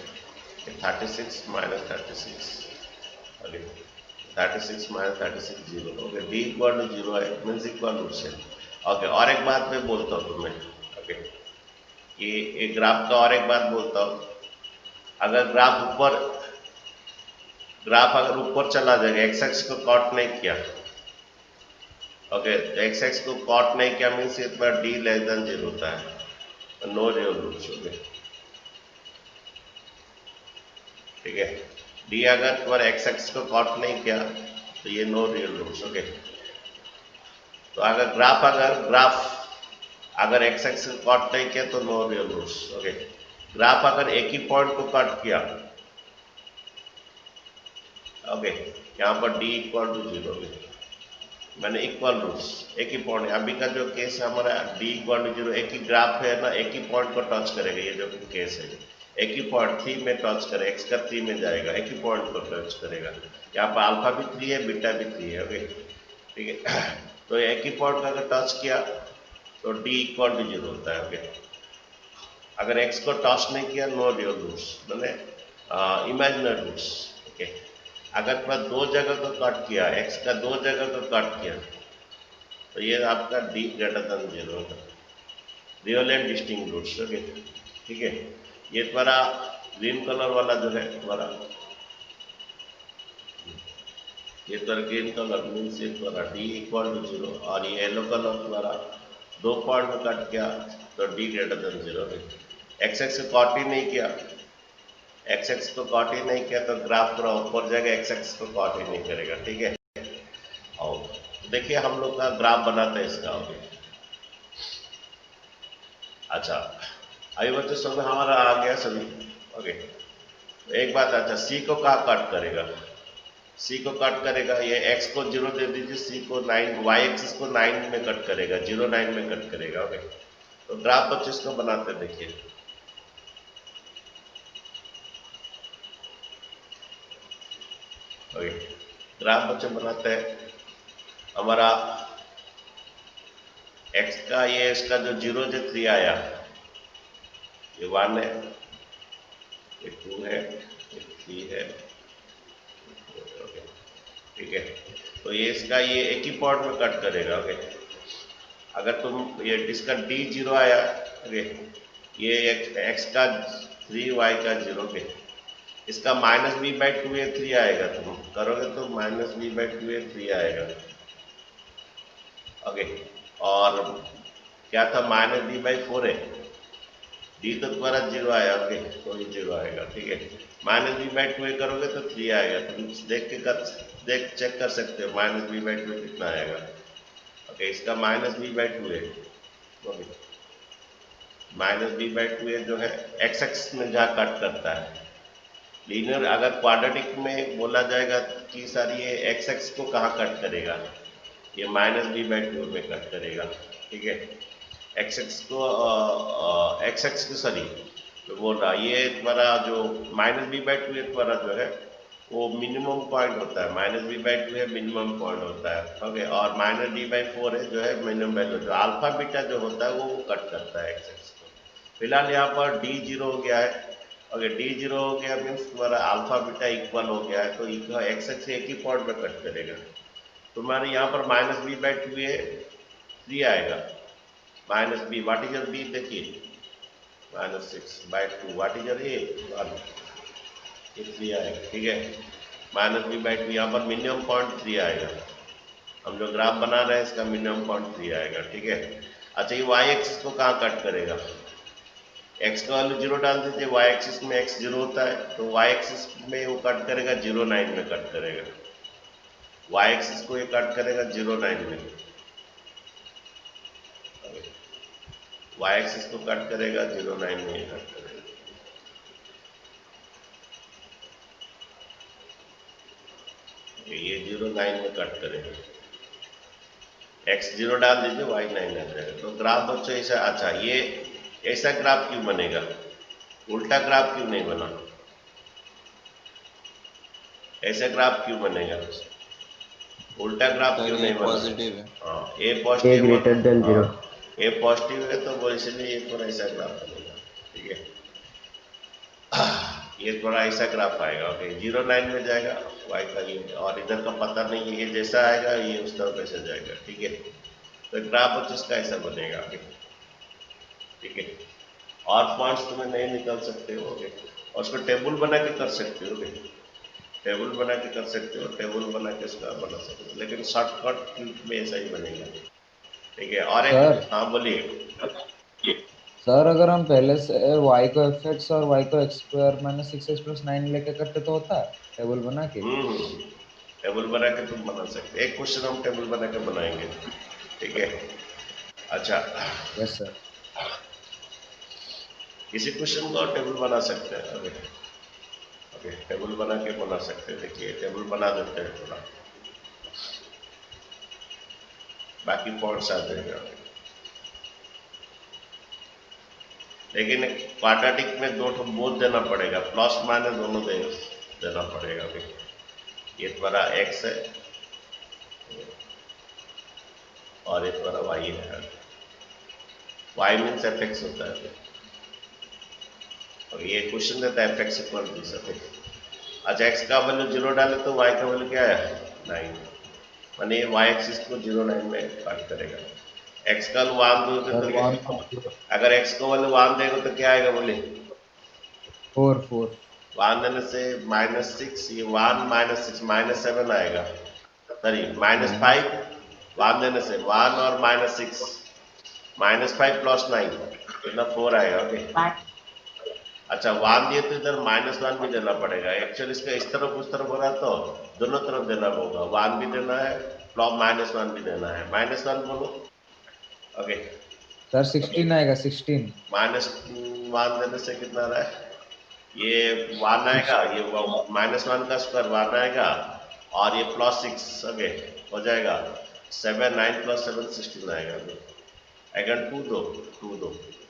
36 minus 36, okay 36 minus 36 0। Okay, d equal to 0 है, मीन्स इक्वल रूट से। ओके, और एक बात मैं बोलता हूँ तुम्हें। ओके, ये ग्राफ का और एक बात बोलता हूँ। अगर ग्राफ अगर ऊपर चला जाएगा, एक्स एक्स को कॉट नहीं किया, ओके, तो एक्स एक्स को कॉट नहीं किया मीन्स ये तुम्हारा डी लेस देन 0 होता है, नो रियल रूट्स। ओके, ठीक है, डी अगर तुम्हारे एक्स एक्स को कॉट नहीं किया तो ये नो रियल रूट्स। ओके, तो अगर ग्राफ अगर एक्स एक्स को कॉट नहीं किया तो no real roots. Okay, graph अगर एक ही पॉइंट को कट किया, ओके, यहाँ पर डी इक्वल टू 0, मैंने इक्वल रूट्स, एक ही पॉइंट। अभी का जो केस है हमारा डी इक्वल टू 0, एक ही ग्राफ है ना, एक ही पॉइंट को टच करेगा। ये जो केस है, एक ही पॉइंट 3 में टच करेगा, एक्स का 3 में जाएगा, एक ही पॉइंट को टच करेगा। यहाँ पर अल्फा भी 3 है, बीटा भी 3 है। ओके, ठीक है, तो एक ही पॉइंट का अगर टच किया तो डी इक्वल टू 0 होता है। ओके, अगर एक्स को टच नहीं किया, नो रियल रूट्स, मैंने इमेजिनरी रूट्स। ओके, अगर मैं दो जगह को कट किया, एक्स का दो जगह को कट किया, तो ये आपका डी ग्रेटर देन 0 होगा, real and distinct roots. Okay, ठीक है, ये तुम्हारा ग्रीन कलर वाला जो है तुम्हारा, ये तुम्हारा ग्रीन कलर मीन्स ये तुम्हारा डी इक्वल टू 0, और ये येलो कलर तुम्हारा दो पॉइंट में कट किया तो D greater than 0। X x को कॉट ही नहीं किया, एक्स एक्स को कॉट ही नहीं किया तो ग्राफ पूरा ऊपर जाएगा, एक्स एक्स को कॉट ही नहीं करेगा। ठीक है, और देखिए हम लोग का ग्राफ बनाते हैं इसका। ओके, अच्छा, अभी बच्चों सब हमारा आ गया सभी। ओके, एक बात, अच्छा सी को कहाँ कट करेगा? सी को कट करेगा, ये एक्स को 0 दे दीजिए, सी को 9, वाई एक्सिस को 9 में कट करेगा, 0 9 में कट करेगा। ओके, तो ग्राफ बच्चों इसको बनाते देखिए। ओके, ग्राफ बच्चे बनाते हैं। हमारा x का ये इसका जो 0 से 3 आया, ये 1 है, ये 2 है, ये 3 है। ओके, ठीक है, तो ये इसका ये एक ही पॉइंट में कट करेगा। ओके, अगर तुम ये इसका d 0 आया, ओके, ये x का 3, y का 0 के, इसका -b/2 ये 3 आएगा, तुम करोगे तो -b/2 ये 3 आएगा। ओके, और क्या था, -b/4 है, d तो तुम्हारा 0 आया। ओके, तो ये 0 आएगा। ठीक है, -b/2 करोगे तो 3 आएगा, तुम चेक कर सकते हो -b/2 कितना आएगा। ओके, इसका -b/2 है। ओके, -b/2 जो है एक्स एक्सिस में जहाँ कट करता है, लीनियर अगर क्वाड्रेटिक में बोला जाएगा कि सर ये एक्स एक्स को कहाँ कट करेगा, ये -b/2 में कट करेगा। ठीक है, एक्स एक्स को सॉरी तो बोल रहा, ये तुम्हारा जो -b/2 तुम्हारा जो है वो मिनिमम पॉइंट होता है, -b/2 है मिनिमम पॉइंट होता है। ओके, और -d/4 है जो है मिनिमम वैल्यू, जो अल्फा बीटा जो होता है वो कट करता है एक्स एक्स को। फिलहाल यहाँ पर d 0 हो गया है। ओके, d 0 हो गया मीन्स तुम्हारा अल्फा बीटा इक्वल हो गया है, तो एक्स एक्स एक ही पॉइंट में कट करेगा। तुम्हारे यहाँ पर -b/2 है, 3 आएगा, -b, what is your b, देखिए -6/2, व्हाट इज योर a, 1, ये 3 आएगा। ठीक है, -b/2, यहाँ पर मिनिमम पॉइंट 3 आएगा, हम जो ग्राफ बना रहे हैं इसका मिनिमम पॉइंट 3 आएगा। ठीक है, अच्छा ये y एक्सिस को कहाँ कट करेगा, x का वैल्यू 0 डाल दीजिए, y एक्सिस में x 0 होता है, तो y एक्सिस में वो कट करेगा 0 9 में कट करेगा, y एक्सिस को ये कट करेगा 0 9 में, y एक्सिस को कट करेगा 0 9 में ये कट करेगा। ये 0 9 में कट करेगा, x 0 डाल दीजिए, y 9 आ जाएगा। तो ग्राफ बच्चों ऐसा, अच्छा ये ऐसा ग्राफ क्यों बनेगा, उल्टा ग्राफ क्यों नहीं बना? ऐसा ग्राफ क्यों बनेगा? उल्टा ग्राफ सर क्यों ये नहीं बना? पॉजिटिव है। हाँ, ए ए पॉजिटिव ग्रेटर देन हाँ, 0। ए पॉजिटिव है तो वो इसलिए ये थोड़ा ऐसा ग्राफ बनेगा। ठीक है, ये थोड़ा ऐसा ग्राफ आएगा। ओके, 0 9 में जाएगा वाई का ये, और इधर का पता नहीं है, ये जैसा आएगा ये उस तरफ ऐसे जाएगा। ठीक है, तो ग्राफ जिसका ऐसा बनेगा। ठीक है, और पॉइंट्स तुम्हें नहीं निकल सकते हो। ओके, और उसको टेबल बना के कर सकते हो। टेबल बना के कर सकते हो, टेबल बना के उसका बना सकते हो, लेकिन शॉर्टकट में ऐसा ही बनेगा। ठीक है, और सर एक हाँ बोलिए। सर अगर हम पहले से y को fx और y को x स्क्वायर माइनस 6x+9 लेके करते तो होता है टेबल बना के। टेबल बना के तुम बना सकते, एक क्वेश्चन हम टेबल बना के बनाएंगे। ठीक है, अच्छा, यस सर। किसी क्वेश्चन को टेबल बना सकते हैं। ओके ओके, टेबल बना के बना सकते हैं। देखिए टेबल बना देते हैं थोड़ा, बाकी पॉइंट्स आ जाएगा। लेकिन क्वाड्रेटिक में दो तो बोध देना पड़ेगा, प्लस माइनस दोनों देना पड़ेगा। अभी ये तुम्हारा x है और ये तुम्हारा y है। y मीन्स एफ एक्स होता है। और ये क्वेश्चन देता है f x equal to this. अच्छा, x का वैल्यू 0 डाले तो y का वैल्यू क्या है 9, माने ये y एक्सिस को 0 9 में काट करेगा। x का वैल्यू 1 दोगे तो सर क्या, 1 अगर x का वैल्यू 1 देगा तो क्या आएगा बोले? 4 4। 1 देने से -6, ये 1 -6 -7 आएगा। सॉरी -5, 1 देने से 1 और -6 -5 + 9 कितना 4 आएगा। ओके, अच्छा 1 दिए तो इधर -1 भी देना पड़ेगा। एक्चुअली इसका इस तरफ उस तरफ हो रहा तो दोनों तरफ देना होगा, 1 भी देना है प्लस -1 भी देना है। -1 बोलो। ओके, सर 16 आएगा 16। -1 देने से कितना आ रहा है, ये 1 आएगा, ये -1 का स्क्वायर 1 आएगा और ये +6। ओके, हो जाएगा 7 9 + 7 16 आएगा। अगर 2 दो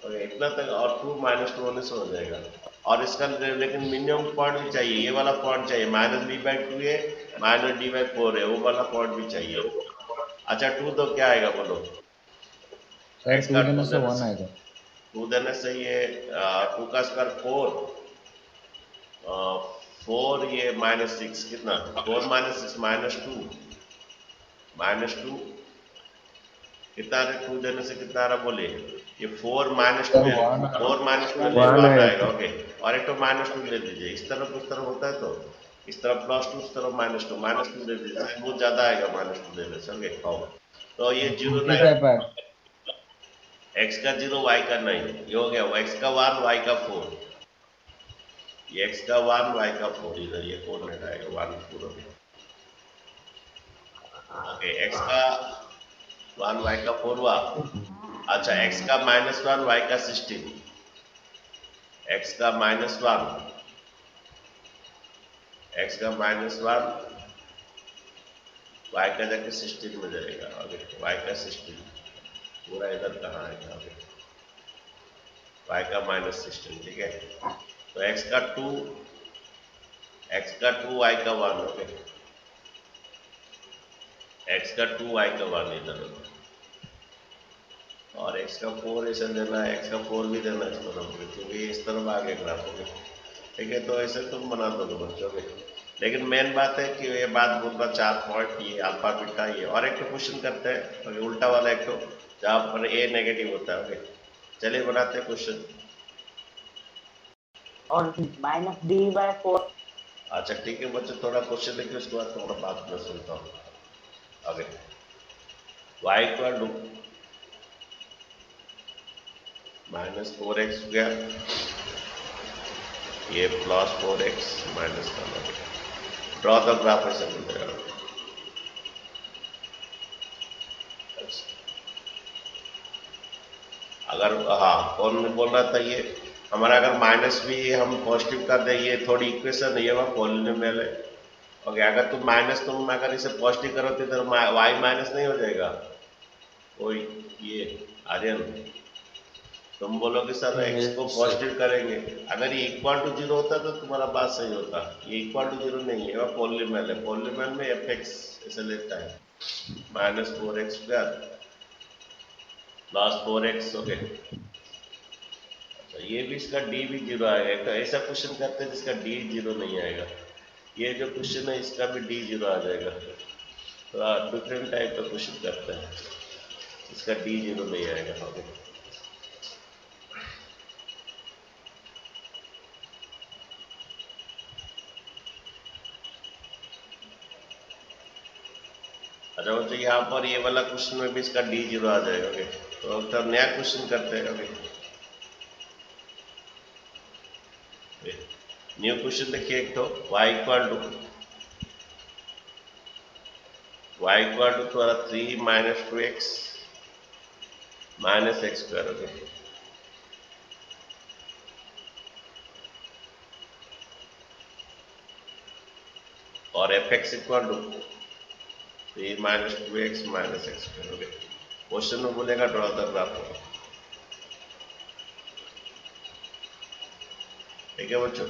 ओके, इतना तक, और 2 -2 होने से हो जाएगा। और इसका लेकिन मिनिमम पॉइंट भी चाहिए, ये वाला पॉइंट चाहिए, -b/2 है -d/4 है, वो वाला पॉइंट भी चाहिए। अच्छा 2 तो क्या आएगा बोलो? सर x 2 का देने 2 से देने 1 से आएगा। 2 देने से ये 2 का स्क्वायर 4, 4 ये -6 कितना 4 -6 -2 कितना आ रहा? 2 देने से कितना आ रहा बोले? ये 4 -2 सर है, 1 4 -2 ले 1 1 आएगा। आएगा। ओके, और एक तो -2 ले दीजिए, इस तरफ उस तरफ होता है तो इस तरफ +2 उस तरफ -2 दे दीजिए, बहुत ज्यादा आएगा -2 देने से। ओके, तो ये 0 2 9 कैप है। x का 0 y का 9, ये हो गया x का 1 y का 4, ये x का 1 y का 4, इधर ये कोऑर्डिनेट आएगा 1 4। ओके, x का 1 y का 4 हुआ। अच्छा, x का -1 y का 16, x का -1 x का -1 y का जाके 16 में जाएगा। ओके, y का 16 पूरा इधर कहाँ आएगा? ओके, y का -16। ठीक है, तो x का 2 y का 1। ओके, x का 2 y का 1 इधर, और x का 4 ऐसे देना है, x का 4 भी देना है इस तरफ, क्योंकि ये इस तरफ आगे ग्राफ होगा। ठीक है, तो ऐसे तुम बना दोगे बच्चों के। लेकिन मेन बात है कि ये बात बोल रहा 4 पॉइंट, ये अल्फा बीटा ये, और एक तो क्वेश्चन करते हैं तो उल्टा वाला एक तो जहाँ पर a नेगेटिव होता है। ओके, चलिए बनाते हैं क्वेश्चन। और -d/4। अच्छा ठीक है बच्चों, थोड़ा क्वेश्चन देखिए, उसके बाद थोड़ा बात मैं सुनता हूँ। आगे y इक्वल टू -4x गया, ये +4x -1। ड्रॉ द ग्राफ ऐसे बोलते हैं। अगर हाँ कौन बोल रहा था, ये हमारा अगर माइनस भी हम पॉजिटिव कर दें, ये थोड़ी इक्वेशन ये वह पॉलिनोमियल है। ओके, अगर तुम अगर इसे पॉजिटिव करो तो इधर y माइनस नहीं हो जाएगा? कोई ये आर्यन तुम बोलोगे सर एक्स को Yes, पॉजिटिव करेंगे, अगर ये इक्वल टू जीरो होता तो तुम्हारा बात सही होता, ये इक्वल टू जीरो नहीं है, वह पॉलीनोमियल है, पॉलीनोमियल में एफ एक्स ऐसे लेता है minus 4x square plus 4x, okay. अच्छा ये भी इसका डी भी जीरो आएगा, तो ऐसा क्वेश्चन करते हैं जिसका डी जीरो नहीं आएगा, ये जो क्वेश्चन है इसका भी डी जीरो आ जाएगा, तो डिफरेंट टाइप का क्वेश्चन करते हैं, इसका डी जीरो नहीं आएगा, ओके। अच्छा बच्चों यहाँ पर ये वाला क्वेश्चन में भी इसका डी जीरो आ जाएगा, ओके। तो नया क्वेश्चन करते हैं, ओके। न्यू क्वेश्चन देखिए, एक तो y इक्वल टू थोड़ा 3 minus 2x minus x square, okay. और f x equal to 3 minus 2x minus x square, okay. Question में बोलेगा ड्रॉ द ग्राफ, ठीक है बच्चों।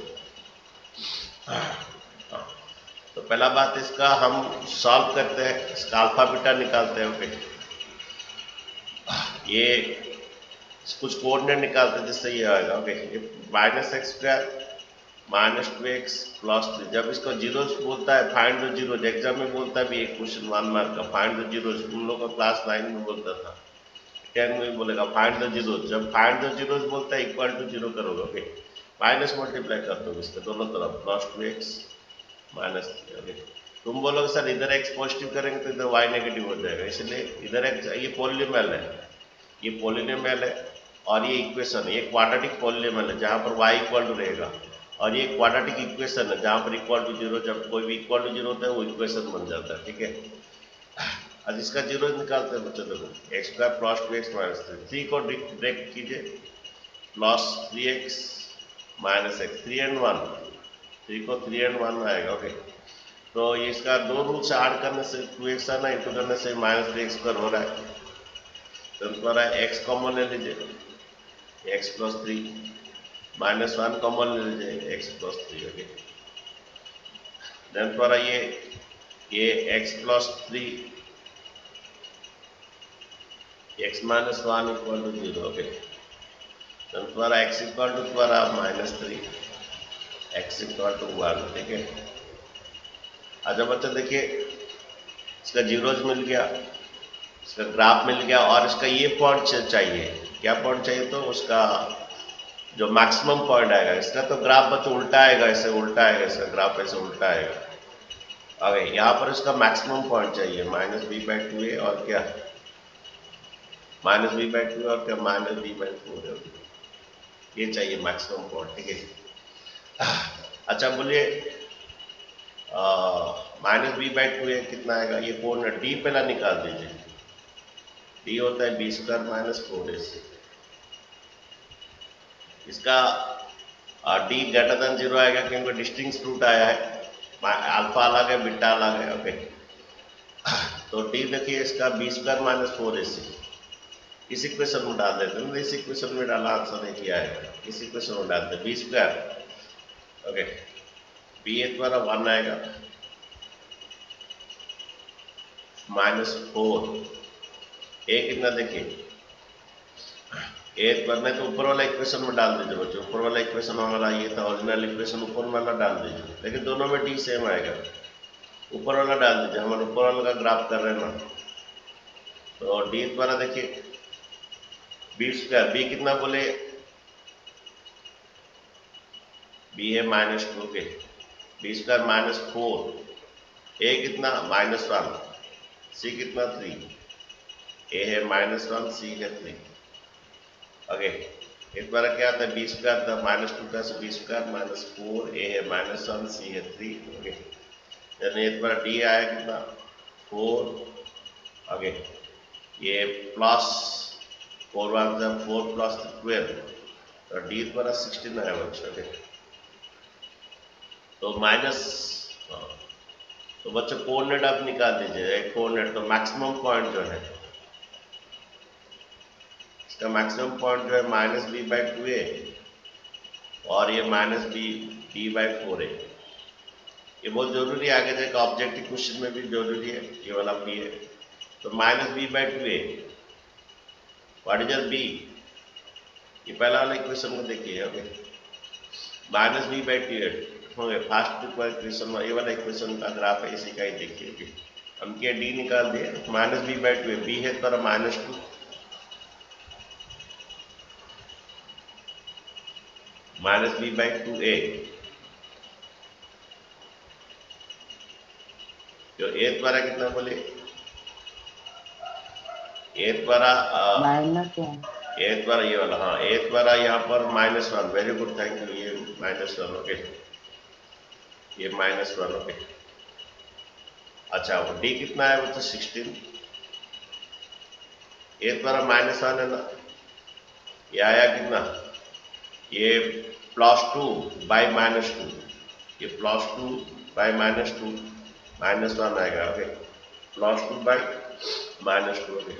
तो पहला बात इसका हम सॉल्व करते हैं, इसका अल्फा बीटा निकालते हैं, ओके। ये कुछ कोऑर्डिनेट निकालते हैं जिससे ये आएगा, ओके। ये minus x square minus 2x plus 3, जब इसको जीरो बोलता है फाइंड द जीरो, एग्जाम में बोलता है भी एक क्वेश्चन 1 मार्क का फाइंड द जीरो, तुम लोग को क्लास 9 में बोलता था, 10 में भी बोलेगा फाइंड द जीरो, जब फाइंड द जीरो बोलता है इक्वल टू जीरो करोगे, ओके। माइनस मल्टीप्लाई कर दो इसके दोनों तरफ, प्लस 2x माइनस 3, ओके। तुम बोलोगे सर इधर x पॉजिटिव करेंगे तो इधर y नेगेटिव हो जाएगा, इसलिए इधर x, ये पॉलीनोमियल है, ये पॉलीनोमियल है, और ये इक्वेशन, ये क्वाड्रेटिक पॉलीनोमियल है जहाँ पर y इक्वल टू रहेगा, और ये क्वाड्रेटिक इक्वेशन है जहाँ पर इक्वल टू जीरो, जब कोई भी इक्वल टू जीरो होता है वो इक्वेशन बन जाता है, ठीक है। आज इसका जीरो निकालते हैं बच्चों, देखो x square plus 2x minus 3 को ब्रेक कीजिए, plus 3x minus x, 3 and 1, 3 को 3 एंड 1 आएगा, ओके। तो ये इसका दो रूल से ऐड करने से 2x आना, इंटू करने से माइनस 3x स्क्वायर हो रहा है, तो तुम्हारा x कॉमन ले लीजिए, x प्लस 3 माइनस 1 कॉमन ले लीजिए, x प्लस 3, ओके। देन तुम्हारा ये x plus 3 x minus 1 equal to 0, okay. तो तुम्हारा x इक्वल टू तुम्हारा माइनस 3, x इक्वल टू 1, ठीक है। अच्छा बच्चा देखिए, इसका जीरोज मिल गया, इसका ग्राफ मिल गया, और इसका ये पॉइंट चाहिए, क्या पॉइंट चाहिए, तो उसका जो मैक्सिमम पॉइंट आएगा, इसका तो ग्राफ बच्चा उल्टा आएगा, ऐसे उल्टा आएगा, इसका ग्राफ ऐसे उल्टा आएगा, ओके। यहाँ पर इसका मैक्सिमम पॉइंट चाहिए माइनस b/2 है, और क्या माइनस b/2 और क्या माइनस b/4 है, ये चाहिए मैक्सिमम पॉइंट, ठीक है। अच्छा बोलिए माइनस b/2 है, कितना आएगा, ये कोण डी पहला निकाल दीजिए, डी होता है b स्क्वायर माइनस 4ac, इसका डी ग्रेटर देन 0 आएगा क्योंकि डिस्टिंक्ट रूट आया है, अल्फा अलग है बीटा अलग है, ओके। तो डी देखिए इसका b स्क्वायर माइनस 4ac, इस इक्वेशन में डाल देते हैं, इस इक्वेशन में डाला आंसर नहीं किया है, इस इक्वेशन में डालते हैं b स्क्वायर, ओके। b एक बार 1 आएगा माइनस 4, a कितना देखिए, एक बार नहीं तो ऊपर वाला इक्वेशन में डाल दीजिए बच्चों, ऊपर वाला इक्वेशन हमारा ये था ओरिजिनल इक्वेशन, ऊपर वाला डाल दीजिए, लेकिन दोनों में d सेम आएगा, ऊपर वाला डाल दीजिए, हम ऊपर वाला का ग्राफ कर रहे हैं ना, तो d द्वारा देखिए b स्क्वायर, b कितना बोले, b है माइनस 2 के, b स्क्वायर माइनस 4, a कितना माइनस 1, c कितना 3, a है माइनस 1, c है 3, ओके। एक बार क्या था b स्क्वायर था माइनस 2 का, b स्क्वायर माइनस 4, a है माइनस 1, c है 3, ओके। यानी एक बार d आया कितना 4, ओके। ये प्लस 4 1 4 प्लस 12, तो d द्वारा 16 आया बच्चों, ओके। तो माइनस, तो बच्चों कोऑर्डिनेट आप निकाल दीजिए, एक कोऑर्डिनेट, तो मैक्सिमम पॉइंट जो है इसका मैक्सिमम पॉइंट जो है minus b by two a और ये minus b d by four a. ये बहुत जरूरी है, आगे जाकर ऑब्जेक्टिव क्वेश्चन में भी जरूरी है, ये वाला बी है। तो minus b by two a, what is your b? ये पहला वाला इक्वेशन को देखिए। Okay, minus b by two a होंगे फर्स्ट इक्वेशन, ये वाला इक्वेशन का ग्राफ है, इसी का ही देखिए। ओके, हम क्या डी निकाल दिए, minus b by two a, b है तो minus two, minus b by two a, जो ए द्वारा कितना बोले, ए द्वारा माइनस है ए द्वारा ये वाला, हाँ ए द्वारा यहाँ पर minus one, very good, thank you, ये माइनस वन। ओके, ये माइनस वन। ओके, अच्छा वो डी कितना है, वो तो 16, ए द्वारा माइनस वन है ना, ये आया कितना, ये plus two by minus two, ये plus two by minus two, minus one आएगा। Okay, plus two by minus two. Okay,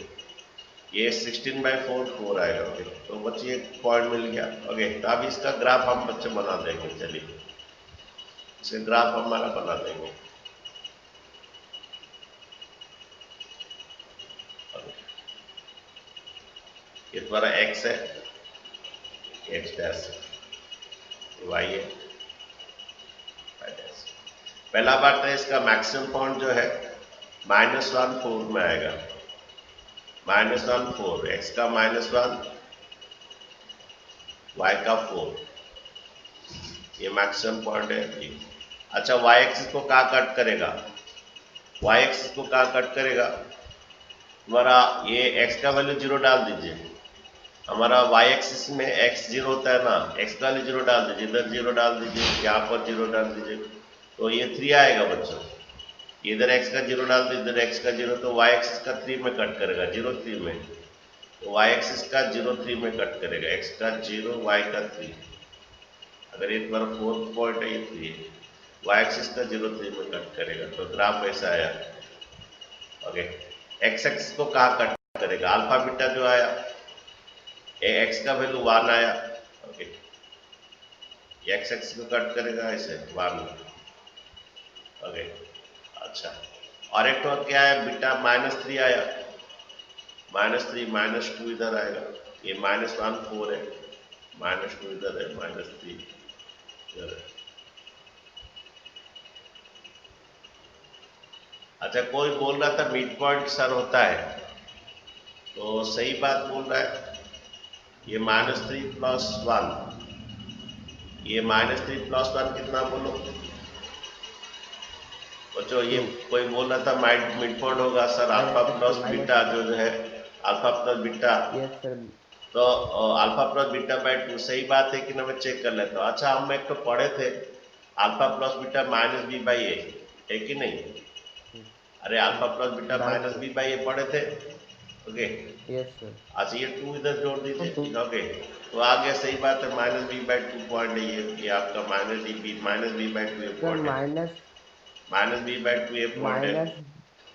ये 16 बाई फोर, 4 आएगा। ओके, तो बच्चे एक पॉइंट मिल गया। ओके, तो अब इसका ग्राफ हम बच्चे बना देंगे, चलिए इसका ग्राफ हमारा बना देंगे। ये तुम्हारा x है, x डैश, y है, y डैश। पहला बात है इसका मैक्सिमम पॉइंट जो है माइनस वन फोर में आएगा, माइनस वन फोर, एक्स का माइनस वन, वाई का फोर, ये मैक्सिमम पॉइंट है। अच्छा, वाई एक्सिस को कहाँ कट करेगा, वाई एक्सिस को कहाँ कट करेगा, हमारा ये x का वैल्यू जीरो डाल दीजिए, हमारा वाई एक्सिस में x जीरो होता है ना, x का वैल्यू जीरो डाल दीजिए, इधर जीरो डाल दीजिए, यहाँ पर जीरो डाल दीजिए, तो ये 3 आएगा बच्चों। इधर x का जीरो डाल दीजिए, इधर x का जीरो, तो y एक्सिस का 3 में कट करेगा, 0 3 में, तो y एक्सिस का 0 3 में कट करेगा, x का 0, y का 3। अगर ये तुम्हारा फोर्थ पॉइंट है, ये 3 है, y एक्सिस का 0 3 में कट करेगा, तो ग्राफ ऐसा आया। ओके, x एक्सिस को कहाँ कट करेगा, अल्फा बीटा जो आया, x का वैल्यू 1 आया। ओके, x एक्सिस को कट करेगा ऐसे 1। ओके, अच्छा, और एक तो क्या है, बीटा -3 आया, -3 -2 इधर आएगा, ये -1 4 है, -2 इधर है, -3 इधर है। अच्छा, कोई बोल रहा था मिड पॉइंट सर होता है, तो सही बात बोल रहा है, ये -3 + 1, ये -3 + 1 कितना बोलो बच्चों, ये कोई बोल रहा था मिड पॉइंट होगा सर, अल्फा प्लस बीटा जो है, alpha plus beta, yes sir, तो अल्फा प्लस बीटा बाई 2, सही बात है कि ना, मैं चेक कर लेता हूँ। अच्छा, हम एक तो पढ़े थे अल्फा प्लस बीटा -b/a, है कि नहीं, अरे अल्फा प्लस बीटा -b/a पढ़े थे। ओके, यस सर, अच्छा ये 2 इधर जोड़ दीजिए। तो ओके, तो आ गया, सही बात है, -b/2 पॉइंट है, ये आपका -b/2 सर पॉइंट है, -b/2 ये पॉइंट है, माइनस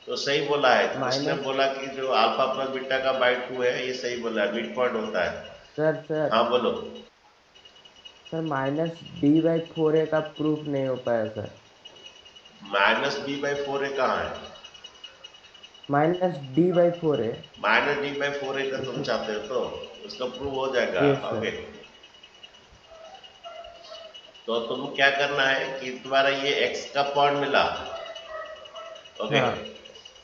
तो सही बोला है। इसने माइनस बोला कि जो अल्फा प्लस बीटा का बाई 2 है, ये सही बोला है, मिड पॉइंट होता है। सर हाँ बोलो। -d/4a का प्रूफ नहीं हो पाया सर, -b/4a कहाँ है, -d/4a, -d/4a का तुम चाहते हो तो उसका प्रूव हो जाएगा। यस सर, ओके, तो तुम क्या करना है कि तुम्हारा ये x का पॉइंट मिला। ओके, हाँ,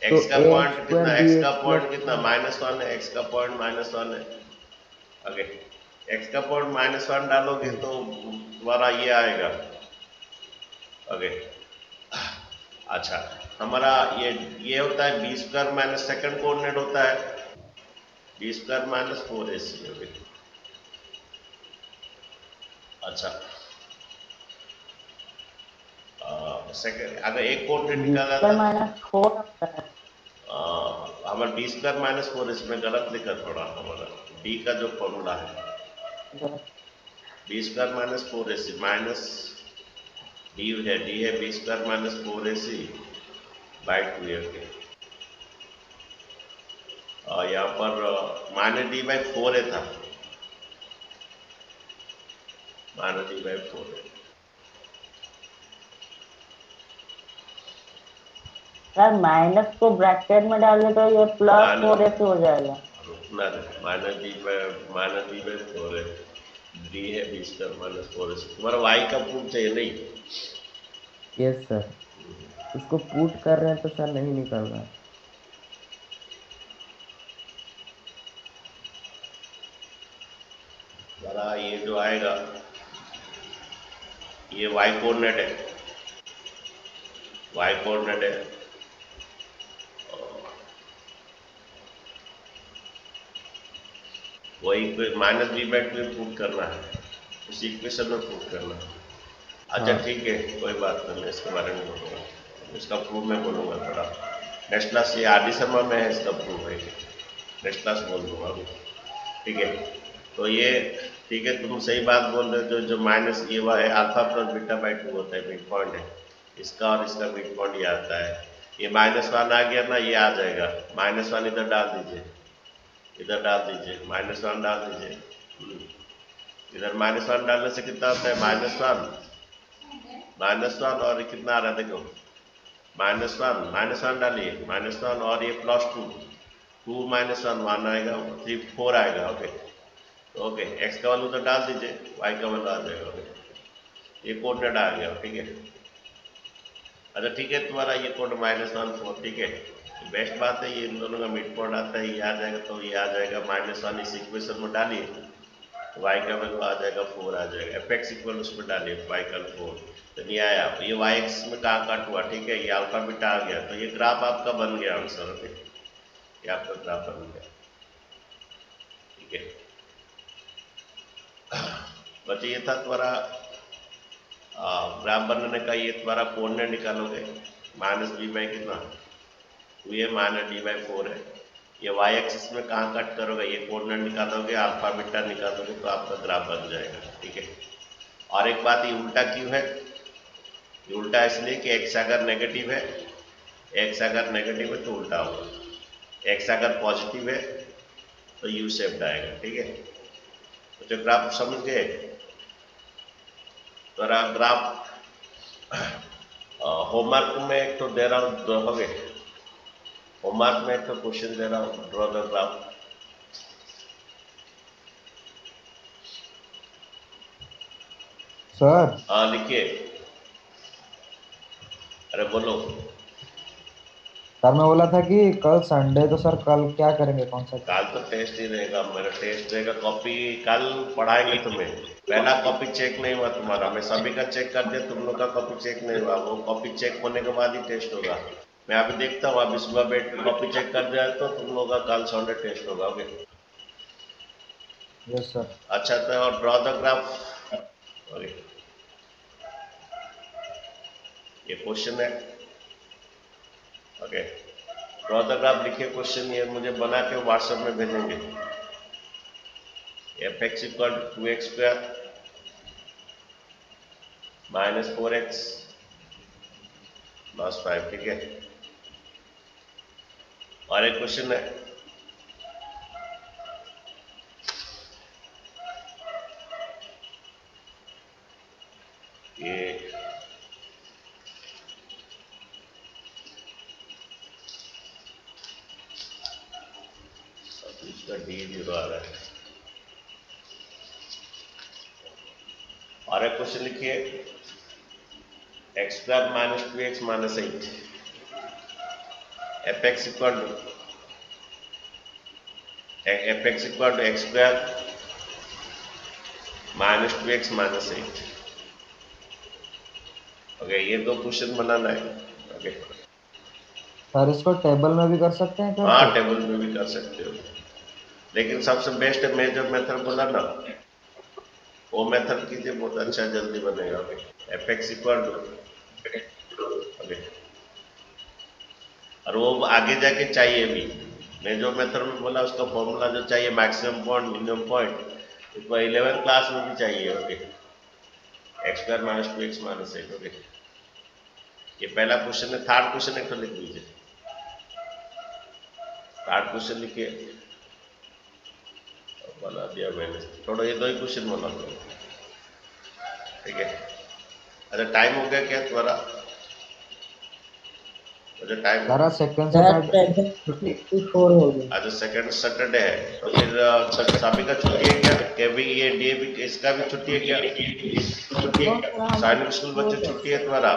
तो x का पॉइंट कितना, x का ax पॉइंट + कितना, -1 है, x का पॉइंट -1 है। ओके, x का पॉइंट -1 डालोगे तो तुम्हारा ये आएगा। ओके, अच्छा, हमारा ये होता है b² - सेकंड कोऑर्डिनेट होता है b² - 4ac। ओके, अच्छा, सेकंड अगर एक कोऑर्डिनेट निकाला था, -4 होता है हमारा b² - 4, इसमें गलत लिखा थोड़ा, हमारा d का जो फॉर्मूला है b² - 4ac माइनस d है, b² - 4ac/2a। और यहाँ पर -d/4 है था, -d/4 है। सर माइनस को ब्रैकेट में डाले तो ये प्लस माइनस 4x हो जाएगा। रुकना -d/4 है, d है बीच का -4 है। तुम्हारा y का प्रूफ चाहिए नहीं? यस सर, उसको पुट कर रहे हैं तो सर नहीं निकल रहा। जरा ये जो आएगा ये y कोऑर्डिनेट है, y कोऑर्डिनेट है, वही -d/2 प्रूफ करना है, उस इक्वेशन में प्रूफ करना है। अच्छा हाँ। ठीक है, कोई बात नहीं, मैं इसके बारे में बोलूँगा, इसका प्रूफ मैं बोलूँगा थोड़ा। नेक्स्ट क्लास ये आदि शर्मा में है, इसका प्रूफ है, नेक्स्ट क्लास बोल दूंगा अभी, ठीक है। तो ये ठीक है, तुम सही बात बोल रहे हो, जो माइनस ये वह है α+β/2 होता है, मिड पॉइंट है इसका, और इसका मिड पॉइंट ये आता है। ये -1 आ गया ना, ये आ जाएगा, -1 इधर डाल दीजिए, इधर डाल दीजिए, -1 डाल दीजिए, इधर -1 डालने से कितना होता है, -1 और कितना आ रहा है देखो, -1 डालिए, -1 और ये +2, 2 -1 1 आएगा, 3 4 आएगा। ओके ओके, एक्स का वैल्यू तो डाल दीजिए, वाई का वैल्यू आ जाएगा। ओके, ये कोऑर्डिनेट आ गया, ठीक है। अच्छा ठीक है, तुम्हारा ये कोड -1 4, ठीक है, बेस्ट बात है, ये इन दोनों का मिड पॉइंट आता है, ये आ जाएगा, तो ये आ जाएगा -1 इस इक्वेशन में डालिए, वाई का वैल्यू आ जाएगा 4 आ जाएगा, एफ एक्स इक्वल उसमें डालिए वाई का 4, तो ये आया, ये वाई एक्स में कहाँ कट हुआ, ठीक है, ये अल्फा बीटा आ गया, तो ये ग्राफ आपका बन गया आंसर। ओके, ये आपका ग्राफ बन गया, ठीक है। बस ये था तुम्हारा ग्राफ बनाने का, ये तुम्हारा कोऑर्डिनेट निकालोगे, -b/ कितना, तो ये -d/4 है, ये वाई एक्सिस में कहाँ कट करोगे, ये कोऑर्डिनेट निकालोगे, अल्फा बीटा निकालोगे, तो आपका ग्राफ बन जाएगा, ठीक है। और एक बात, ये उल्टा क्यों है, ये उल्टा इसलिए कि एक्स अगर नेगेटिव है, एक्स अगर नेगेटिव है तो उल्टा होगा, एक्स अगर पॉजिटिव है तो यू शेप्ड आएगा, ठीक है। तो जो ग्राफ समझ गए, तो ग्राफ होमवर्क में एक तो दे रहा हूँ, दोगे होमवर्क में एक तो क्वेश्चन दे रहा हूँ, ड्रॉ द ग्राफ। सर हाँ लिखिए, अरे बोलो। सर मैं बोला था कि कल संडे, तो सर कल क्या करेंगे, कौन सा कल तो टेस्ट ही रहेगा, मेरा टेस्ट रहेगा, कॉपी कल पढ़ाएंगे तुम्हें, पहला कॉपी चेक नहीं हुआ तुम्हारा, मैं सभी का चेक कर दिया, तुम लोग का कॉपी चेक नहीं हुआ, वो कॉपी चेक होने के बाद ही टेस्ट होगा। मैं अभी देखता हूँ, अभी सुबह बैठ के कॉपी चेक कर दिया तो तुम लोग का कल संडे टेस्ट होगा। Okay, yes sir. अच्छा, तो और ड्रॉ द ग्राफ। ओके, ये क्वेश्चन है, ओके, ड्रॉ द ग्राफ लिखिए, क्वेश्चन ये मुझे बना के व्हाट्सएप में भेजेंगे। F x equal 2x² -4x + 5, ठीक है। और एक क्वेश्चन है, ये इसका D0 आ रहा है। और एक क्वेश्चन लिखिए, x² - 2x - 8, f x equal to x² -2x - 8। Okay, ये दो क्वेश्चन बनाना है। ओके, सर इसको टेबल में भी कर सकते हैं क्या हाँ फिर? टेबल में भी कर सकते हो, लेकिन सबसे बेस्ट मेजर मेथड बोला ना, वो मेथड कीजिए, बहुत अच्छा जल्दी बनेगा। Okay, f x equal to, okay, और वो आगे जाके चाहिए भी, मैं जो मेथड में बोला उसका फॉर्मूला जो चाहिए, मैक्सिमम पॉइंट मिनिमम पॉइंट, इसको 11th क्लास में भी चाहिए। Okay, x² - 2x - 8। ओके, ये पहला क्वेश्चन है, थर्ड क्वेश्चन एक तो लिख लीजिए। 8 क्वेश्चन लिखिए, बना दिया मैंने, थोड़ा ये 2 ही क्वेश्चन बना दो, ठीक है। अच्छा टाइम हो गया क्या तुम्हारा? अच्छा टाइम, सारा सेकंड सर सैटरडे छुट्टी। 7:54 हो गया। आज सेकंड सैटरडे है, तो फिर सभी का छुट्टी है क्या? केवी ये डीएवी इसका भी छुट्टी है क्या? वो सर हमारा साइनिक स्कूल बच्चे छुट्टी है तुम्हारा?